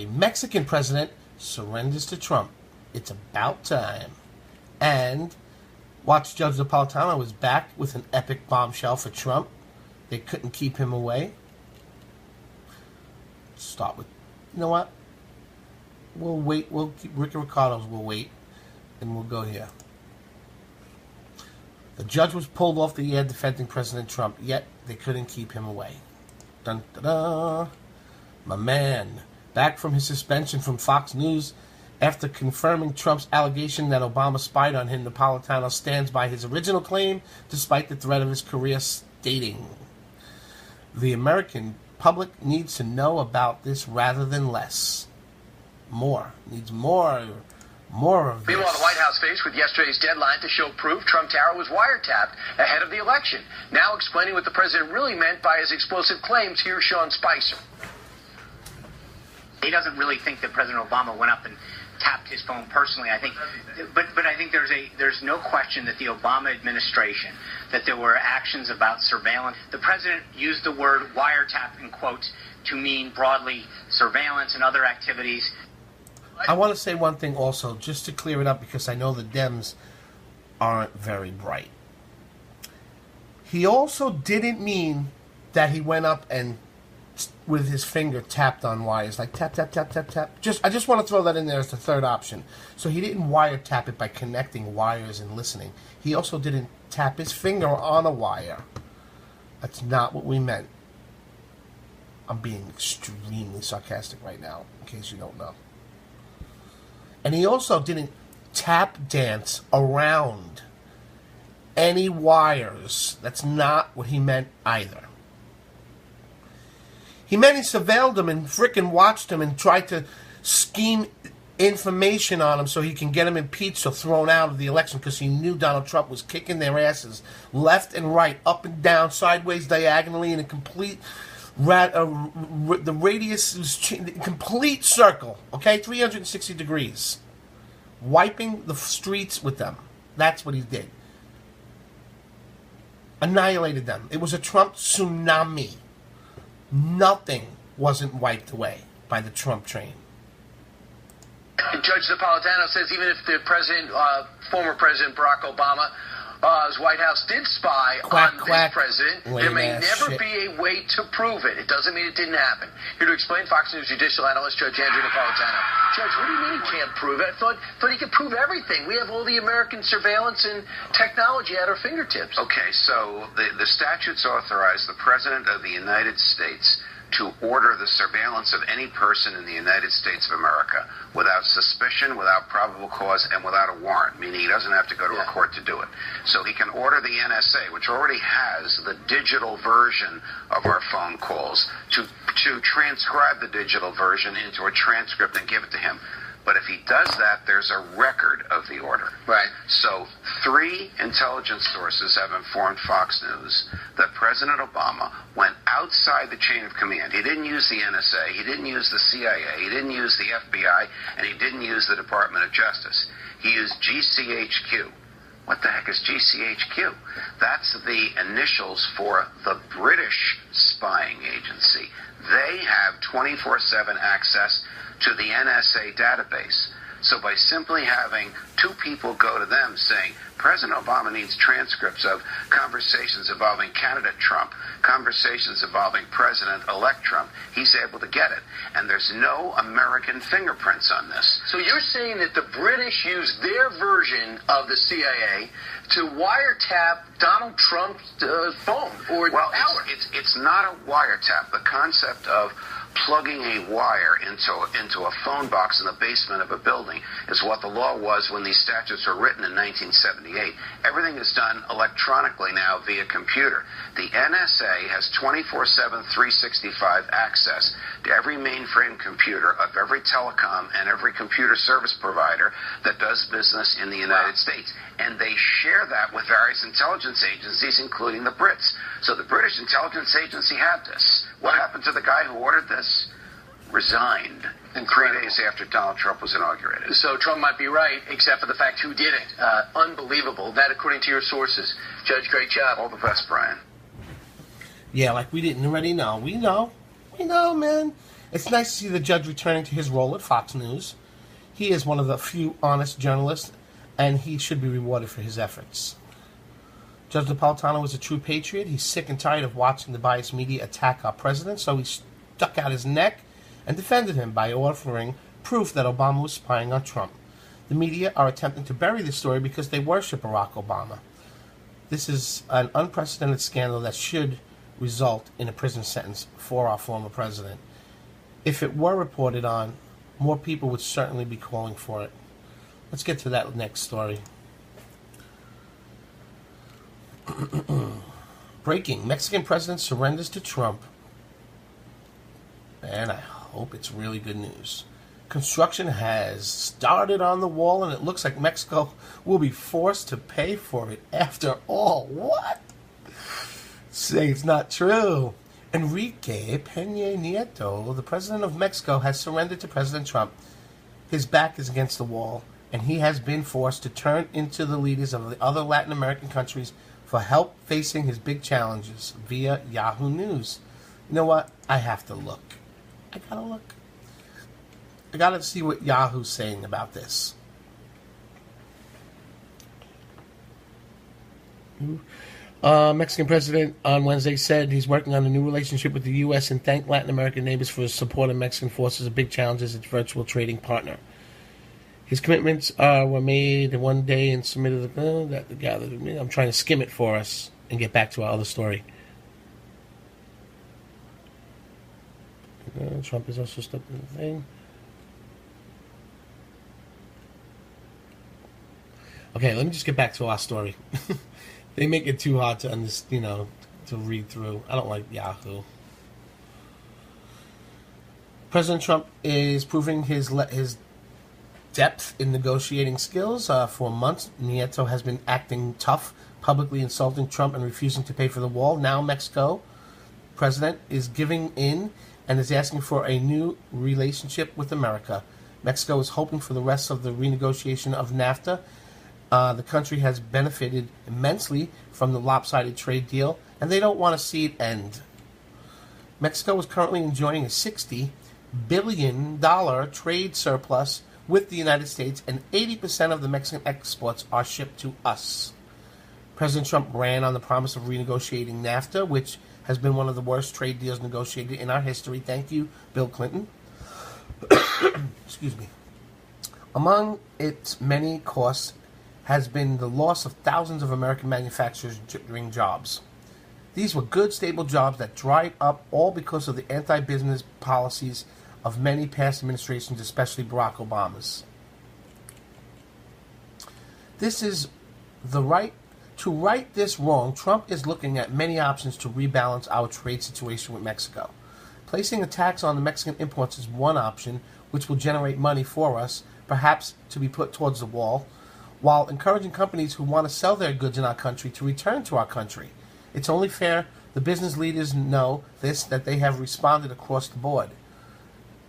Mexican president surrenders to Trump. It's about time. And watch Judge Napolitano is back with an epic bombshell for Trump. They couldn't keep him away. Start with, you know what? We'll wait. We'll keep Ricky Ricardo's. We'll wait, and we'll go here. The judge was pulled off the air defending President Trump, yet they couldn't keep him away. Dun, da, da. My man, back from his suspension from Fox News after confirming Trump's allegation that Obama spied on him, Napolitano stands by his original claim despite the threat of his career, stating, "The American public needs to know about this rather than less. Needs more of this." Meanwhile, the White House faced with yesterday's deadline to show proof Trump Tower was wiretapped ahead of the election. Now explaining what the president really meant by his explosive claims, here's Sean Spicer. He doesn't really think that President Obama went up and tapped his phone personally. I think, but I think there's no question that the Obama administration, that there were actions about surveillance. The president used the word wiretap in quotes to mean broadly surveillance and other activities. I want to say one thing also, just to clear it up, because I know the Dems aren't very bright. He also didn't mean that he went up and with his finger tapped on wires, like tap, tap, tap, tap, tap. I just want to throw that in there as the third option. So he didn't wiretap it by connecting wires and listening. He also didn't tap his finger on a wire. That's not what we meant. I'm being extremely sarcastic right now, in case you don't know. And he also didn't tap dance around any wires. That's not what he meant either. He meant he surveilled him and frickin' watched him and tried to scheme information on him so he can get him impeached or thrown out of the election, because he knew Donald Trump was kicking their asses left and right, up and down, sideways, diagonally, in a complete the radius was complete circle, okay, 360 degrees, wiping the streets with them. That's what he did. Annihilated them. It was a Trump tsunami. Nothing wasn't wiped away by the Trump train. Judge Napolitano says even if the president, former President Barack Obama, his White House did spy on this president, there may never be a way to prove it. It doesn't mean it didn't happen. Here to explain, Fox News judicial analyst Judge Andrew Napolitano. Judge, what do you mean he can't prove it? I thought he could prove everything. We have all the American surveillance and technology at our fingertips. Okay, so the statutes authorize the President of the United States to order the surveillance of any person in the United States of America without suspicion, without probable cause, and without a warrant, meaning he doesn't have to go to a court to do it. So he can order the NSA, which already has the digital version of our phone calls, to transcribe the digital version into a transcript and give it to him. But if he does that, there's a record of the order. Right. So 3 intelligence sources have informed Fox News that President Obama went outside the chain of command. He didn't use the NSA, he didn't use the CIA, he didn't use the FBI, and he didn't use the Department of Justice. He used GCHQ. What the heck is GCHQ? That's the initials for the British spying agency. They have 24/7 access to the NSA database. So by simply having 2 people go to them saying, President Obama needs transcripts of conversations involving candidate Trump, conversations involving President-elect Trump, he's able to get it. And there's no American fingerprints on this. So you're saying that the British used their version of the CIA to wiretap Donald Trump's phone or ours? It's not a wiretap. The concept of plugging a wire into a phone box in the basement of a building is what the law was when these statutes were written in 1978. Everything is done electronically now via computer. The NSA has 24/7, 365 access to every mainframe computer of every telecom and every computer service provider that does business in the United States. And they share that with various intelligence agencies, including the Brits. So the British intelligence agency had this. What happened to the guy who ordered this? Resigned. Incredible. 3 days after Donald Trump was inaugurated. So Trump might be right, except for the fact who did it. Unbelievable. That according to your sources. Judge, great job. All the best, Brian. Yeah, like we didn't already know. We know. I know, man. It's nice to see the judge returning to his role at Fox News. He is one of the few honest journalists, and he should be rewarded for his efforts. Judge Napolitano is a true patriot. He's sick and tired of watching the biased media attack our president, so he stuck out his neck and defended him by offering proof that Obama was spying on Trump. The media are attempting to bury this story because they worship Barack Obama. This is an unprecedented scandal that should result in a prison sentence for our former president. If it were reported on, more people would certainly be calling for it. Let's get to that next story. Breaking. Mexican president surrenders to Trump. And I hope it's really good news. Construction has started on the wall, and it looks like Mexico will be forced to pay for it after all. What? Say it's not true. Enrique Peña Nieto, the president of Mexico, has surrendered to President Trump. His back is against the wall, and he has been forced to turn into the leaders of the other Latin American countries for help facing his big challenges via Yahoo News. You know what? I have to look. I gotta look. I gotta see what Yahoo's saying about this. Mexican president on Wednesday said he's working on a new relationship with the U.S. and thanked Latin American neighbors for his support of Mexican forces, a big challenge as its virtual trading partner. His commitments were made in one day and submitted. I'm trying to skim it for us and get back to our other story. Trump is also stuck in the thing. Okay, let me just get back to our story. They make it too hard to understand, to read through. I don't like Yahoo. President Trump is proving his depth in negotiating skills. For months, Nieto has been acting tough, publicly insulting Trump and refusing to pay for the wall. Now Mexico president is giving in and is asking for a new relationship with America. Mexico is hoping for the rest of the renegotiation of NAFTA. The country has benefited immensely from the lopsided trade deal, and they don't want to see it end. Mexico is currently enjoying a $60 billion trade surplus with the United States, and 80% of the Mexican exports are shipped to us. President Trump ran on the promise of renegotiating NAFTA, which has been one of the worst trade deals negotiated in our history. Thank you, Bill Clinton. Excuse me. Among its many costs has been the loss of thousands of American manufacturing jobs. These were good, stable jobs that dried up, all because of the anti-business policies of many past administrations, especially Barack Obama's. This is the right to right this wrong. Trump is looking at many options to rebalance our trade situation with Mexico. Placing a tax on the Mexican imports is one option, which will generate money for us, perhaps to be put towards the wall, while encouraging companies who want to sell their goods in our country to return to our country. It's only fair the business leaders know this, that they have responded across the board.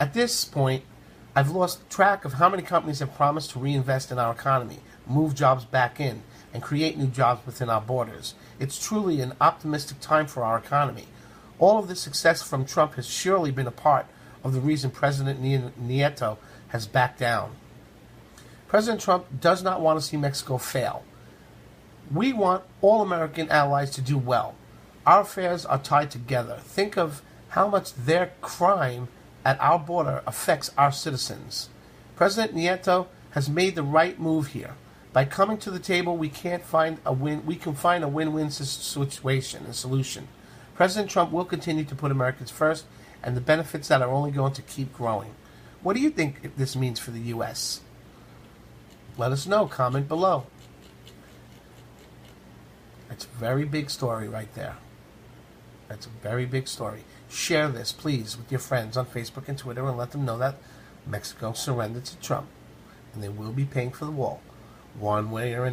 At this point, I've lost track of how many companies have promised to reinvest in our economy, move jobs back in, and create new jobs within our borders. It's truly an optimistic time for our economy. All of this success from Trump has surely been a part of the reason President Nieto has backed down. President Trump does not want to see Mexico fail. We want all American allies to do well. Our affairs are tied together. Think of how much their crime at our border affects our citizens. President Nieto has made the right move here. By coming to the table, we can find a win-win situation and solution. President Trump will continue to put Americans first, and the benefits that are only going to keep growing. What do you think this means for the U.S.? Let us know. Comment below. That's a very big story right there. That's a very big story. Share this, please, with your friends on Facebook and Twitter, and let them know that Mexico surrendered to Trump, and they will be paying for the wall, one way or another.